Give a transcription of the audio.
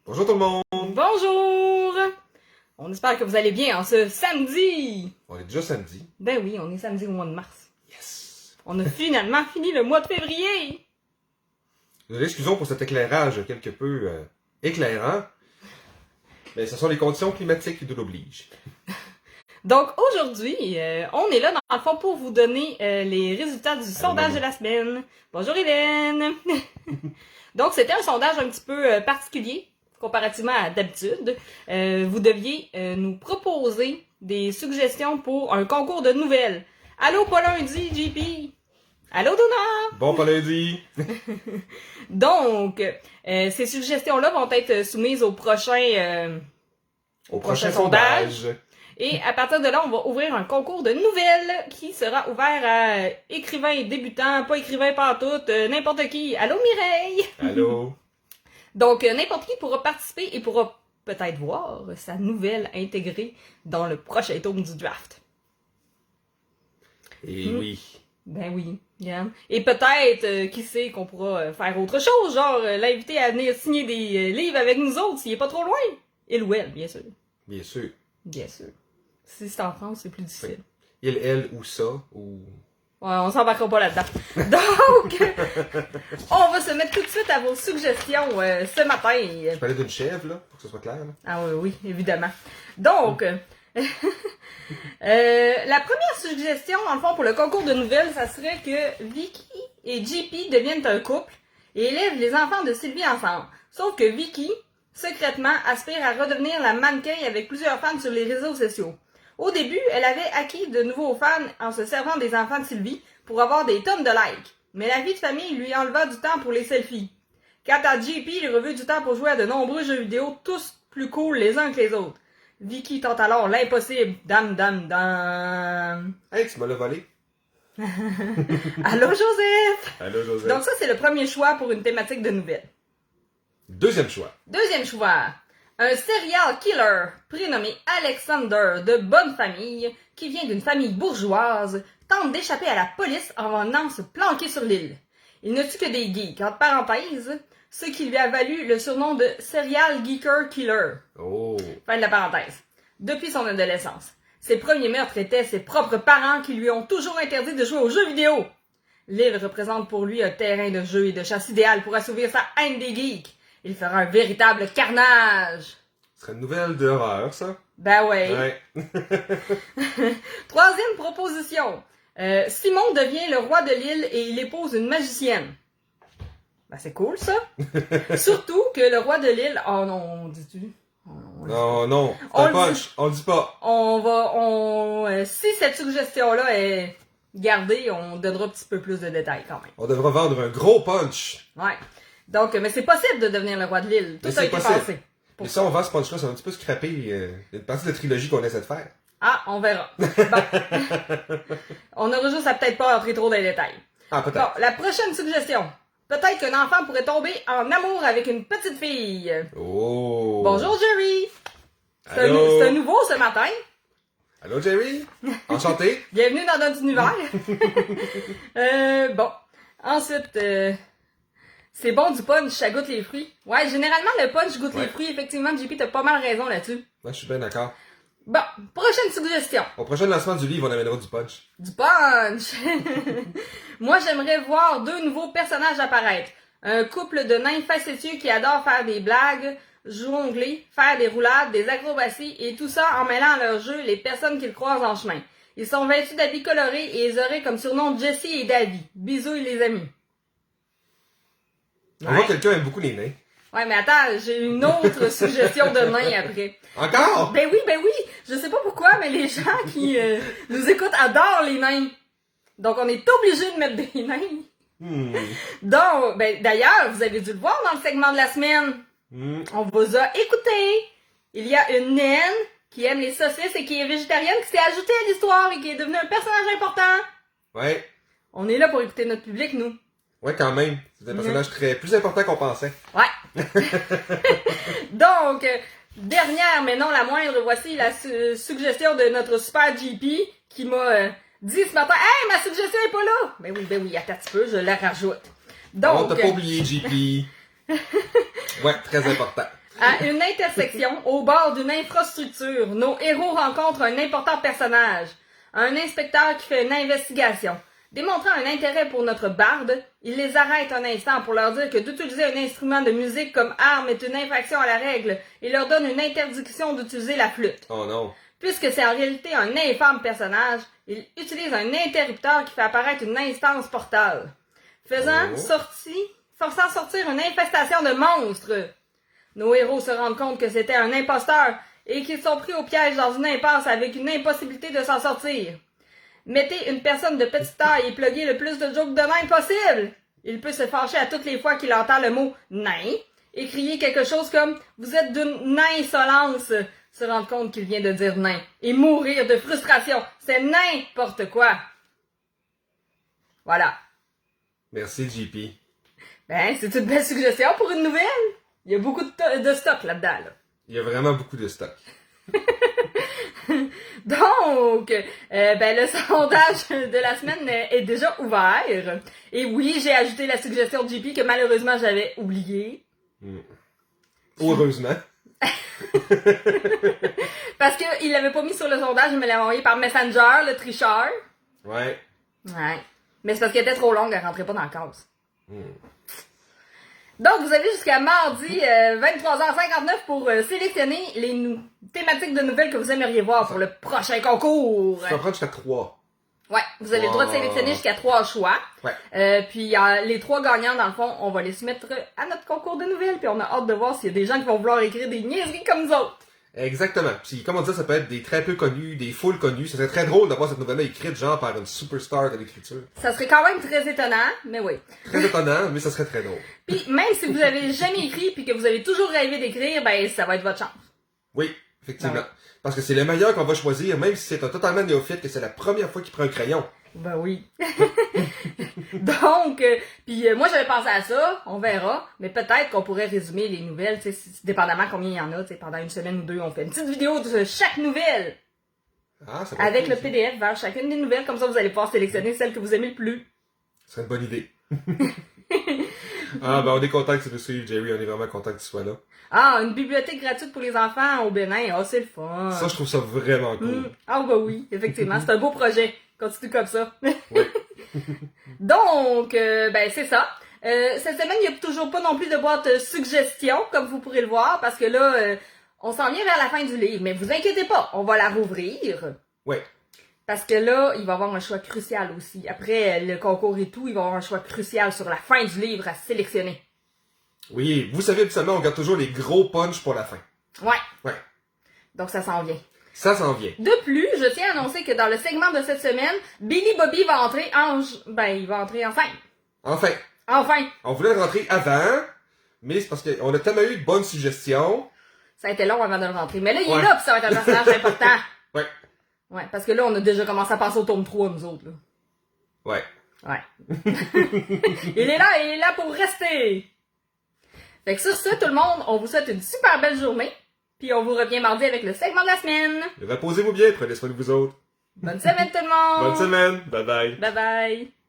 Bonjour tout le monde! Bonjour! On espère que vous allez bien en ce samedi! On est déjà samedi. Ben oui, on est samedi au mois de mars. Yes! On a finalement fini le mois de février! Nous excusons pour cet éclairage quelque peu éclairant, mais ce sont les conditions climatiques qui nous l'obligent. Donc aujourd'hui, on est là dans le fond pour vous donner les résultats du sondage maman. de la semaine. Bonjour Hélène! Donc c'était un sondage un petit peu particulier comparativement à d'habitude. Vous deviez nous proposer des suggestions pour un concours de nouvelles. Allô, pas lundi, JP! Allô, Donna! Bon pas lundi! Donc, ces suggestions-là vont être soumises au prochain sondage. Et à partir de là, on va ouvrir un concours de nouvelles qui sera ouvert à écrivains débutants, pas écrivains pantoute, n'importe qui. Allô Mireille? Allô? Donc, n'importe qui pourra participer et pourra peut-être voir sa nouvelle intégrée dans le prochain tome du draft. Et oui. Ben oui, Yann. Et peut-être, qui sait, qu'on pourra faire autre chose, genre l'inviter à venir signer des livres avec nous autres s'il est pas trop loin. Il ou elle, bien sûr. Bien sûr. Bien sûr. Si c'est en France, c'est plus difficile. Il, elle ou ça, ou... Ouais, on s'embarquera pas là-dedans. Donc, on va se mettre tout de suite à vos suggestions ce matin. Je parlais d'une chèvre, là, pour que ce soit clair. Là. Ah oui, évidemment. Donc, la première suggestion, dans le fond, pour le concours de nouvelles, ça serait que Vicky et JP deviennent un couple et élèvent les enfants de Sylvie ensemble. Sauf que Vicky, secrètement, aspire à redevenir la mannequin avec plusieurs fans sur les réseaux sociaux. Au début, elle avait acquis de nouveaux fans en se servant des enfants de Sylvie pour avoir des tonnes de likes. Mais la vie de famille lui enleva du temps pour les selfies. Quant à JP, il revint du temps pour jouer à de nombreux jeux vidéo, tous plus cool les uns que les autres. Vicky tente alors l'impossible. Dam, dam, dam. Hey, tu m'as le volé. Allô, Joseph! Allô, Joseph. Donc ça, c'est le premier choix pour une thématique de nouvelles. Deuxième choix. Deuxième choix. Un serial killer, prénommé Alexander, de bonne famille, qui vient d'une famille bourgeoise, tente d'échapper à la police en venant se planquer sur l'île. Il ne tue que des geeks, entre parenthèses, ce qui lui a valu le surnom de Serial Geeker Killer. Oh. Fin de la parenthèse. Depuis son adolescence. Ses premiers meurtres étaient ses propres parents qui lui ont toujours interdit de jouer aux jeux vidéo. L'île représente pour lui un terrain de jeu et de chasse idéal pour assouvir sa haine des geeks. Il fera un véritable carnage. Ce serait une nouvelle d'horreur, ça. Ben ouais. Ouais. Troisième proposition. Simon devient le roi de l'île et il épouse une magicienne. Ben c'est cool ça. Surtout que le roi de l'île... Oh non, dis-tu? Non, non. C'est On un le punch. On le dit pas. Si cette suggestion-là est gardée, on donnera un petit peu plus de détails quand même. On devra vendre un gros punch. Ouais. Donc, mais c'est possible de devenir le roi de l'île. Tout Mais a c'est été possible. pensé. Et ça, on vend ce punch-là, ça va un petit peu scraper une partie de la trilogie qu'on essaie de faire. Ah, on verra. Bon. On aura juste à peut-être pas entrer trop dans les détails. Ah, peut-être. Bon, la prochaine suggestion. Peut-être qu'un enfant pourrait tomber en amour avec une petite fille. Oh! Bonjour Jerry. C'est Allô? un nouveau ce matin. Allô, Jerry? Enchanté? Bienvenue dans notre univers. Bon. Ensuite, c'est bon du punch, ça goûte les fruits. Ouais, généralement le punch goûte les fruits. Effectivement, JP, t'as pas mal raison là-dessus. Ouais, je suis bien d'accord. Bon, prochaine suggestion. Au prochain lancement du livre, on amènera du punch. Du punch! Moi, j'aimerais voir deux nouveaux personnages apparaître. Un couple de nains facétieux qui adorent faire des blagues, jongler, faire des roulades, des acrobaties et tout ça en mêlant à leur jeu les personnes qu'ils croisent en chemin. Ils sont vêtus d'habits colorés et ils auraient comme surnom Jessie et Davy. Bisous les amis. On voit que quelqu'un aime beaucoup les nains. Ouais, mais attends, j'ai une autre suggestion de nains après. Encore? Ben oui. Je sais pas pourquoi, mais les gens qui nous écoutent adorent les nains. Donc, on est obligé de mettre des nains. Donc, ben, d'ailleurs, vous avez dû le voir dans le segment de la semaine. On vous a écouté. Il y a une naine qui aime les saucisses et qui est végétarienne qui s'est ajoutée à l'histoire et qui est devenue un personnage important. Ouais. On est là pour écouter notre public, nous. Ouais, quand même. C'est un personnage plus important qu'on pensait. Ouais. Donc, dernière mais non la moindre, voici la suggestion de notre super GP qui m'a dit ce matin, hey, ma suggestion est pas là. Ben oui, attends un petit peu, je la rajoute. Donc, On t'a pas oublié, JP. Ouais, très important. À une intersection, au bord d'une infrastructure, nos héros rencontrent un important personnage. Un inspecteur qui fait une investigation. Démontrant un intérêt pour notre barde, il les arrête un instant pour leur dire que d'utiliser un instrument de musique comme arme est une infraction à la règle et leur donne une interdiction d'utiliser la flûte. Oh non. Puisque c'est en réalité un infâme personnage, il utilise un interrupteur qui fait apparaître une instance portale, forçant sortir une infestation de monstres. Nos héros se rendent compte que c'était un imposteur et qu'ils sont pris au piège dans une impasse avec une impossibilité de s'en sortir. Mettez une personne de petite taille et pluguez le plus de jokes de nain possible. Il peut se fâcher à toutes les fois qu'il entend le mot « nain » et crier quelque chose comme « Vous êtes d'une insolence », se rendre compte qu'il vient de dire « nain » et mourir de frustration. C'est n'importe quoi. Voilà. Merci, JP. Ben, c'est une belle suggestion pour une nouvelle. Il y a beaucoup de stock là-dedans, là. Il y a vraiment beaucoup de stock. Donc, ben le sondage de la semaine est déjà ouvert. Et oui, j'ai ajouté la suggestion de JP que malheureusement j'avais oubliée. Heureusement. Parce qu'il l'avait pas mis sur le sondage, il me l'avait envoyé par Messenger, le tricheur. Ouais. Ouais. Mais c'est parce qu'elle était trop longue, elle rentrait pas dans la case. Donc, vous avez jusqu'à mardi 23h59 pour sélectionner les thématiques de nouvelles que vous aimeriez voir pour le prochain concours. Ça va prendre jusqu'à 3. Ouais, vous avez le droit de sélectionner jusqu'à 3 choix. Ouais. Puis les 3 gagnants, dans le fond, on va les soumettre à notre concours de nouvelles. Puis on a hâte de voir s'il y a des gens qui vont vouloir écrire des niaiseries comme nous autres. Exactement. Puis, comme on disait, ça peut être des très peu connus, des full connus. Ça serait très drôle d'avoir cette nouvelle-là écrite, genre, par une superstar de l'écriture. Ça serait quand même très étonnant, mais oui. Très étonnant, mais ça serait très drôle. Puis, même si vous avez jamais écrit puis que vous avez toujours rêvé d'écrire, ben, ça va être votre chance. Oui, effectivement. Ouais. Parce que c'est le meilleur qu'on va choisir, même si c'est un totalement néophyte, que c'est la première fois qu'il prend un crayon. Ben oui. Donc, moi j'avais pensé à ça, on verra, mais peut-être qu'on pourrait résumer les nouvelles, tu sais, dépendamment combien il y en a, tu sais, pendant une semaine ou deux, on fait une petite vidéo de chaque nouvelle. Ah, ça avec le PDF vers chacune des nouvelles, comme ça vous allez pouvoir sélectionner celle que vous aimez le plus. Ce serait une bonne idée. Ah, ben on est content que tu nous suives, Jerry, on est vraiment content que tu sois là. Ah, une bibliothèque gratuite pour les enfants au Bénin, ah, c'est le fun. Ça, je trouve ça vraiment cool. Ah, bah oui, effectivement, c'est un beau projet. Continue comme ça. Oui. Donc, ben c'est ça. Cette semaine, il n'y a toujours pas non plus de boîte suggestions, comme vous pourrez le voir, parce que là, on s'en vient vers la fin du livre. Mais vous inquiétez pas, on va la rouvrir. Oui. Parce que là, il va y avoir un choix crucial aussi. Après le concours et tout, il va y avoir un choix crucial sur la fin du livre à sélectionner. Oui, vous savez, habituellement, on garde toujours les gros punchs pour la fin. Ouais. Ouais. Donc, ça s'en vient. Ça s'en vient. De plus, je tiens à annoncer que dans le segment de cette semaine, Billy Bobby va entrer il va entrer en scène. Enfin. Enfin! On voulait le rentrer avant, mais c'est parce qu'on a tellement eu de bonnes suggestions. Ça a été long avant de le rentrer. Mais là, il est Ouais. là, pis ça va être un personnage important. Ouais. Ouais, parce que là, on a déjà commencé à passer au tome 3, nous autres, là. Ouais. Ouais. il est là pour rester! Fait que sur ce, tout le monde, on vous souhaite une super belle journée. Puis on vous revient mardi avec le segment de la semaine. Reposez-vous bien, prenez soin de vous autres. Bonne semaine tout le monde! Bonne semaine. Bye bye. Bye bye!